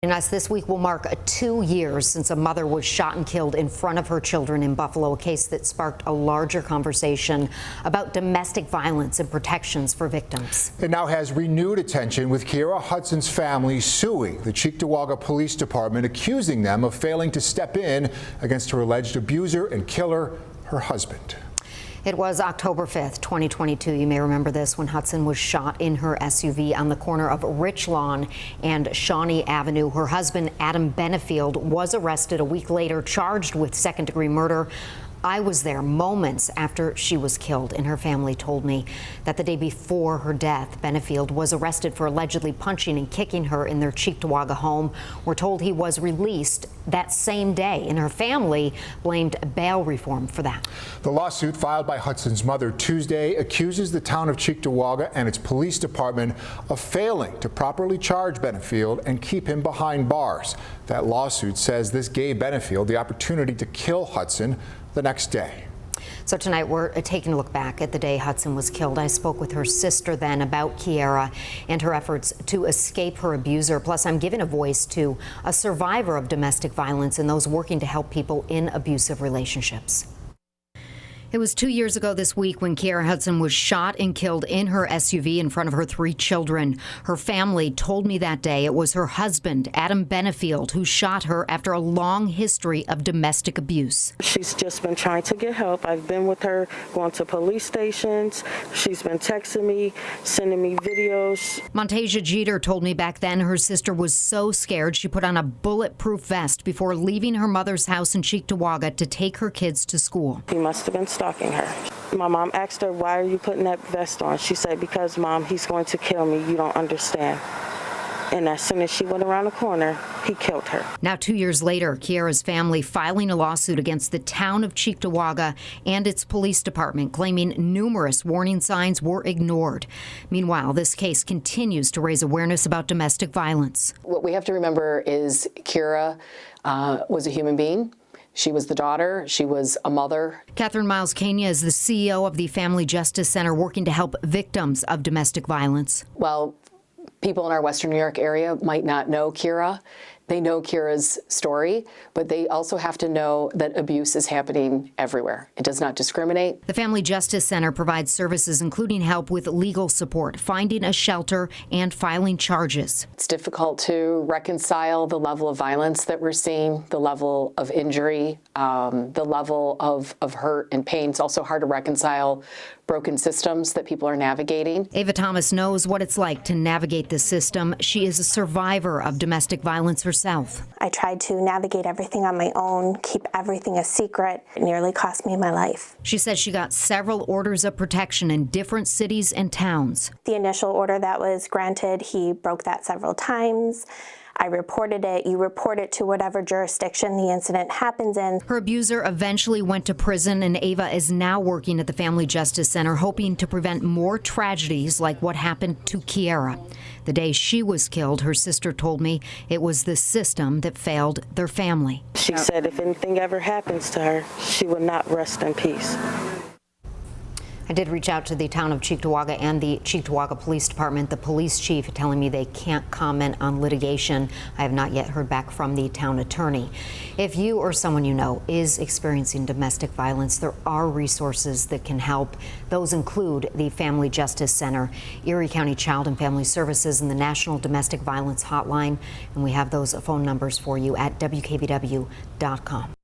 And us this week will mark 2 years since a mother was shot and killed in front of her children in Buffalo, a case that sparked a larger conversation about domestic violence and protections for victims. It now has renewed attention, with Keaira Hudson's family suing the Cheektowaga Police Department, accusing them of failing to step in against her alleged abuser and killer, her husband. It was October 5th, 2022. You may remember this, when Hudson was shot in her SUV on the corner of Rich Lawn and Shawnee Avenue. Her husband, Adam Benefield, was arrested a week later, charged with second-degree murder. I was there moments after she was killed, and her family told me that the day before her death, Benefield was arrested for allegedly punching and kicking her in their Cheektowaga home. We're told he was released that same day, and her family blamed bail reform for that. The lawsuit filed by Hudson's mother Tuesday accuses the town of Cheektowaga and its police department of failing to properly charge Benefield and keep him behind bars. That lawsuit says this gave Benefield the opportunity to kill Hudson the next day. So tonight we're taking a look back at the day Hudson was killed. I spoke with her sister then about Keaira and her efforts to escape her abuser. Plus, I'm giving a voice to a survivor of domestic violence and those working to help people in abusive relationships. It was 2 years ago this week when Keaira Hudson was shot and killed in her SUV in front of her 3 children. Her family told me that day it was her husband, Adam Benefield, who shot her after a long history of domestic abuse. She's just been trying to get help. I've been with her, going to police stations. She's been texting me, sending me videos. Montasia Jeter told me back then her sister was so scared she put on a bulletproof vest before leaving her mother's house in Cheektowaga to take her kids to school. He must have been stalking her. My mom asked her, "Why are you putting that vest on?" She said, "Because, Mom, he's going to kill me. You don't understand." And as soon as she went around the corner, he killed her. Now, 2 years later, Keaira's family filing a lawsuit against the town of Cheektowaga and its police department, claiming numerous warning signs were ignored. Meanwhile, this case continues to raise awareness about domestic violence. What we have to remember is Keaira was a human being. She was the daughter. She was a mother. Catherine Miles Kenya is the CEO of the Family Justice Center, working to help victims of domestic violence. Well, people in our Western New York area might not know Keaira. They know Keaira's story, but they also have to know that abuse is happening everywhere. It does not discriminate. The Family Justice Center provides services including help with legal support, finding a shelter, and filing charges. It's difficult to reconcile the level of violence that we're seeing, the level of injury, the level of hurt and pain. It's also hard to reconcile broken systems that people are navigating. Ava Thomas knows what it's like to navigate the system. She is a survivor of domestic violence herself. I tried to navigate everything on my own, keep everything a secret. It nearly cost me my life. She says she got several orders of protection in different cities and towns. The initial order that was granted, he broke that several times. I reported it. You report it to whatever jurisdiction the incident happens in. Her abuser eventually went to prison, and Ava is now working at the Family Justice Center, hoping to prevent more tragedies like what happened to Keaira. The day she was killed, her sister told me it was the system that failed their family. She said if anything ever happens to her, she would not rest in peace. I did reach out to the town of Cheektowaga and the Cheektowaga Police Department. The police chief telling me they can't comment on litigation. I have not yet heard back from the town attorney. If you or someone you know is experiencing domestic violence, there are resources that can help. Those include the Family Justice Center, Erie County Child and Family Services, and the National Domestic Violence Hotline. And we have those phone numbers for you at WKBW.com.